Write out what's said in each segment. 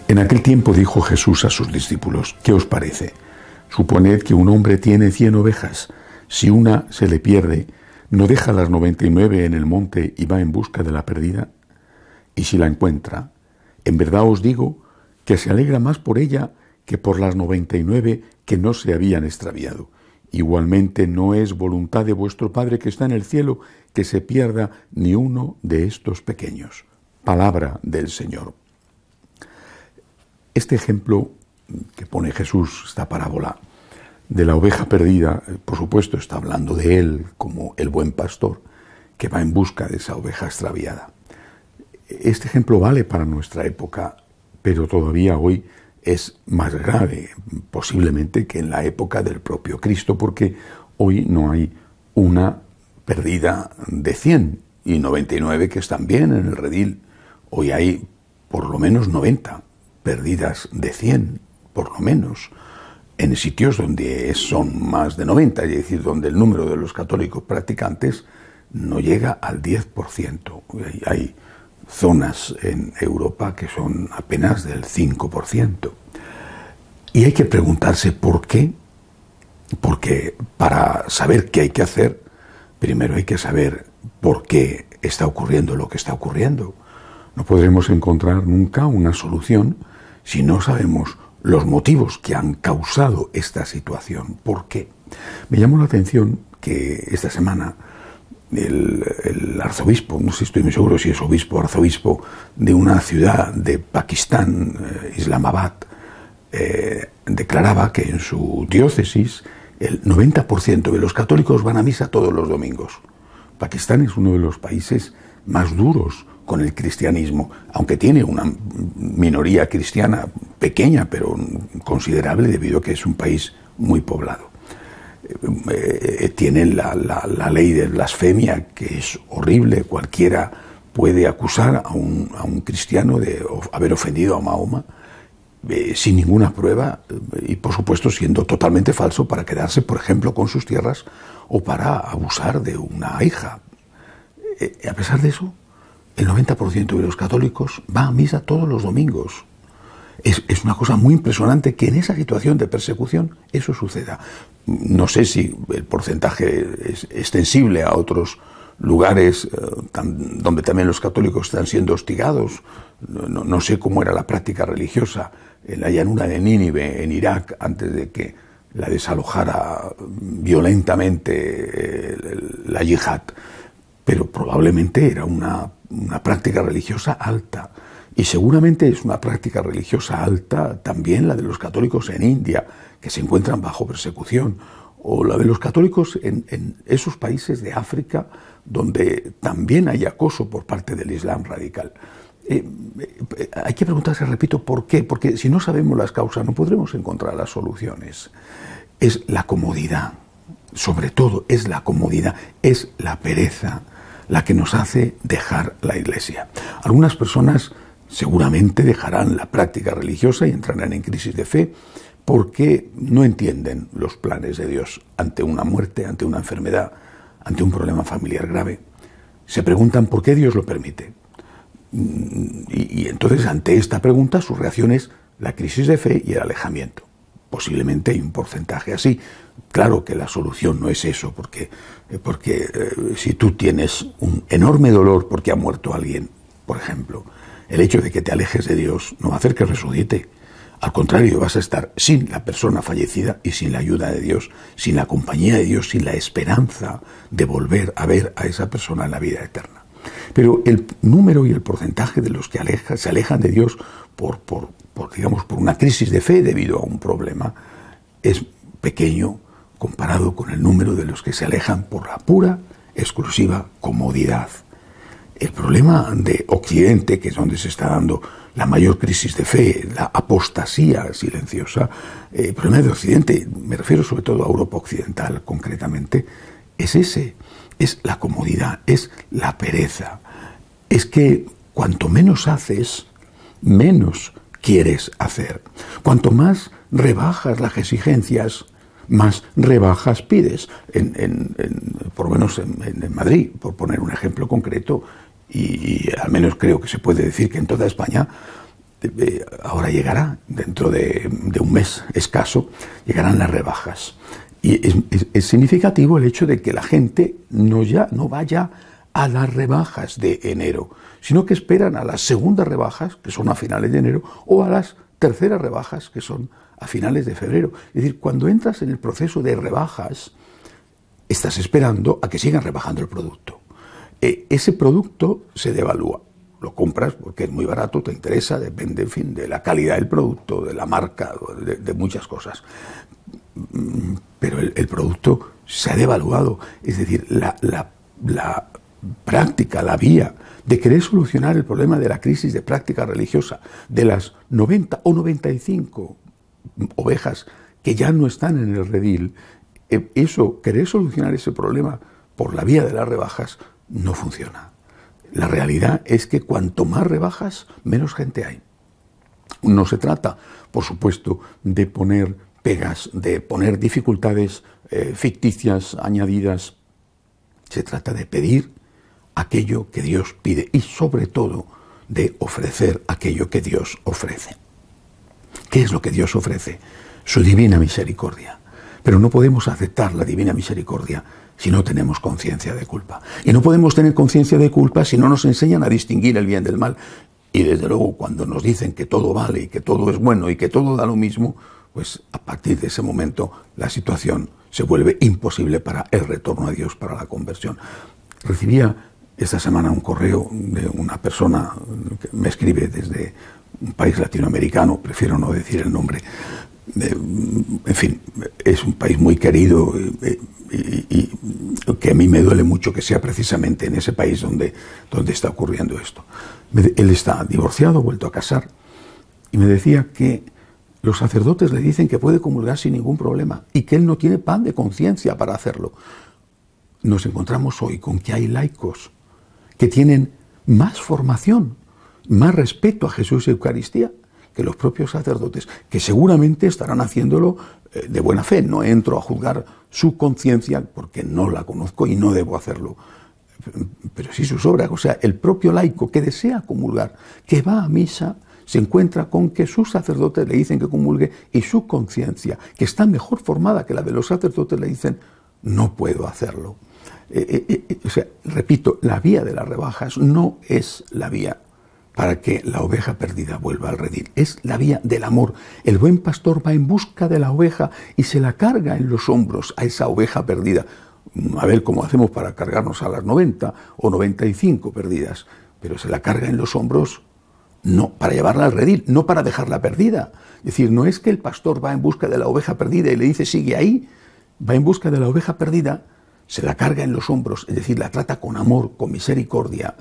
En aquel tiempo dijo Jesús a sus discípulos: ¿Qué os parece? Suponed que un hombre tiene 100 ovejas. Si una se le pierde, ¿no deja las 99 en el monte y va en busca de la perdida? Y si la encuentra, en verdad os digo que se alegra más por ella que por las 99 que no se habían extraviado. Igualmente no es voluntad de vuestro Padre que está en el cielo que se pierda ni uno de estos pequeños. Palabra del Señor. Este ejemplo que pone Jesús, esta parábola de la oveja perdida, por supuesto está hablando de él como el buen pastor que va en busca de esa oveja extraviada. Este ejemplo vale para nuestra época, pero todavía hoy es más grave, posiblemente, que en la época del propio Cristo, porque hoy no hay una perdida de 100 y 99 que están bien en el redil. Hoy hay por lo menos 90 perdidas de 100, por lo menos, en sitios donde son más de 90, es decir, donde el número de los católicos practicantes no llega al 10%. Hay zonas en Europa que son apenas del 5%. Y hay que preguntarse por qué. Porque para saber qué hay que hacer, primero hay que saber por qué está ocurriendo lo que está ocurriendo. No podremos encontrar nunca una solución si no sabemos los motivos que han causado esta situación. ¿Por qué? Me llamó la atención que esta semana el arzobispo, no sé, estoy muy seguro si es obispo o arzobispo de una ciudad de Pakistán, Islamabad, declaraba que en su diócesis el 90% de los católicos van a misa todos los domingos. Pakistán es uno de los países más duros con el cristianismo, aunque tiene una minoría cristiana pequeña, pero considerable debido a que es un país muy poblado. Tienen la ley de blasfemia, que es horrible. Cualquiera puede acusar a un cristiano de haber ofendido a Mahoma sin ninguna prueba y, por supuesto, siendo totalmente falso para quedarse, por ejemplo, con sus tierras o para abusar de una hija. A pesar de eso, el 90% de los católicos va a misa todos los domingos. Es una cosa muy impresionante que en esa situación de persecución eso suceda. No sé si el porcentaje es extensible a otros lugares donde también los católicos están siendo hostigados. No sé cómo era la práctica religiosa en la llanura de Nínive, en Irak, antes de que la desalojara violentamente la yihad. Pero probablemente era una práctica religiosa alta. Y seguramente es una práctica religiosa alta también la de los católicos en India, que se encuentran bajo persecución, o la de los católicos en esos países de África donde también hay acoso por parte del Islam radical. Hay que preguntarse, repito, ¿por qué? Porque si no sabemos las causas no podremos encontrar las soluciones. Es la comodidad, sobre todo es la comodidad, es la pereza la que nos hace dejar la Iglesia. Algunas personas seguramente dejarán la práctica religiosa y entrarán en crisis de fe porque no entienden los planes de Dios ante una muerte, ante una enfermedad, ante un problema familiar grave. Se preguntan por qué Dios lo permite. Y entonces, ante esta pregunta, su reacción es la crisis de fe y el alejamiento. Posiblemente hay un porcentaje así. Claro que la solución no es eso, porque si tú tienes un enorme dolor porque ha muerto alguien, por ejemplo, el hecho de que te alejes de Dios no va a hacer que resucite. Al contrario, vas a estar sin la persona fallecida y sin la ayuda de Dios, sin la compañía de Dios, sin la esperanza de volver a ver a esa persona en la vida eterna. Pero el número y el porcentaje de los que se alejan de Dios por una crisis de fe debido a un problema es pequeño comparado con el número de los que se alejan por la pura, exclusiva comodidad. El problema de Occidente, que es donde se está dando la mayor crisis de fe, la apostasía silenciosa, el problema de Occidente, me refiero sobre todo a Europa Occidental concretamente, es ese, es la comodidad, es la pereza. Es que cuanto menos haces, menos quieres hacer. Cuanto más rebajas las exigencias, más rebajas pides. Por lo menos en Madrid, por poner un ejemplo concreto, y al menos creo que se puede decir que en toda España, ahora llegará, dentro de un mes escaso, llegarán las rebajas. Y es significativo el hecho de que la gente no vaya a las rebajas de enero, sino que esperan a las segundas rebajas, que son a finales de enero, o a las terceras rebajas, que son a finales de febrero. Es decir, cuando entras en el proceso de rebajas, estás esperando a que sigan rebajando el producto. Ese producto se devalúa. Lo compras porque es muy barato, te interesa, depende, en fin, de la calidad del producto, de la marca, de muchas cosas. Pero el producto se ha devaluado. Es decir, la práctica, la vía de querer solucionar el problema de la crisis de práctica religiosa, de las 90 o 95 ovejas que ya no están en el redil, querer solucionar ese problema por la vía de las rebajas no funciona. La realidad es que cuanto más rebajas, menos gente hay. No se trata, por supuesto, de poner pegas, de poner dificultades ficticias, añadidas. Se trata de pedir aquello que Dios pide y, sobre todo, de ofrecer aquello que Dios ofrece. ¿Qué es lo que Dios ofrece? Su divina misericordia. Pero no podemos aceptar la divina misericordia si no tenemos conciencia de culpa. Y no podemos tener conciencia de culpa si no nos enseñan a distinguir el bien del mal. Y desde luego, cuando nos dicen que todo vale y que todo es bueno y que todo da lo mismo, pues a partir de ese momento la situación se vuelve imposible para el retorno a Dios, para la conversión. Recibía esta semana un correo de una persona que me escribe desde un país latinoamericano, prefiero no decir el nombre. En fin, es un país muy querido y que a mí me duele mucho que sea precisamente en ese país donde está ocurriendo esto. Él está divorciado, vuelto a casar, y me decía que los sacerdotes le dicen que puede comulgar sin ningún problema y que él no tiene pan de conciencia para hacerlo. Nos encontramos hoy con que hay laicos que tienen más formación, más respeto a Jesús y Eucaristía que los propios sacerdotes, que seguramente estarán haciéndolo de buena fe. No entro a juzgar su conciencia porque no la conozco y no debo hacerlo, pero sí sus obras. O sea, el propio laico que desea comulgar, que va a misa, se encuentra con que sus sacerdotes le dicen que comulgue y su conciencia, que está mejor formada que la de los sacerdotes, le dicen no puedo hacerlo. O sea, repito, la vía de las rebajas no es la vía para que la oveja perdida vuelva al redil. Es la vía del amor. El buen pastor va en busca de la oveja y se la carga en los hombros a esa oveja perdida. A ver cómo hacemos para cargarnos a las 90 o 95 perdidas, pero se la carga en los hombros no para llevarla al redil, no para dejarla perdida. Es decir, no es que el pastor va en busca de la oveja perdida y le dice sigue ahí, va en busca de la oveja perdida, se la carga en los hombros, es decir, la trata con amor, con misericordia.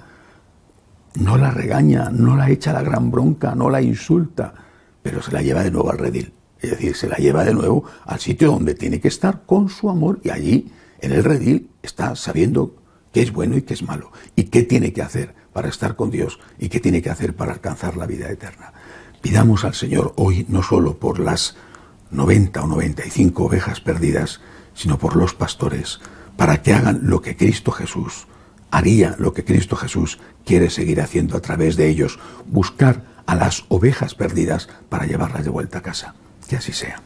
No la regaña, no la echa la gran bronca, no la insulta, pero se la lleva de nuevo al redil. Es decir, se la lleva de nuevo al sitio donde tiene que estar con su amor, y allí, en el redil, está sabiendo qué es bueno y qué es malo, y qué tiene que hacer para estar con Dios, y qué tiene que hacer para alcanzar la vida eterna. Pidamos al Señor hoy no solo por las 90 o 95 ovejas perdidas, sino por los pastores, para que hagan lo que Cristo Jesús haría, lo que Cristo Jesús quiere seguir haciendo a través de ellos, buscar a las ovejas perdidas para llevarlas de vuelta a casa. Que así sea.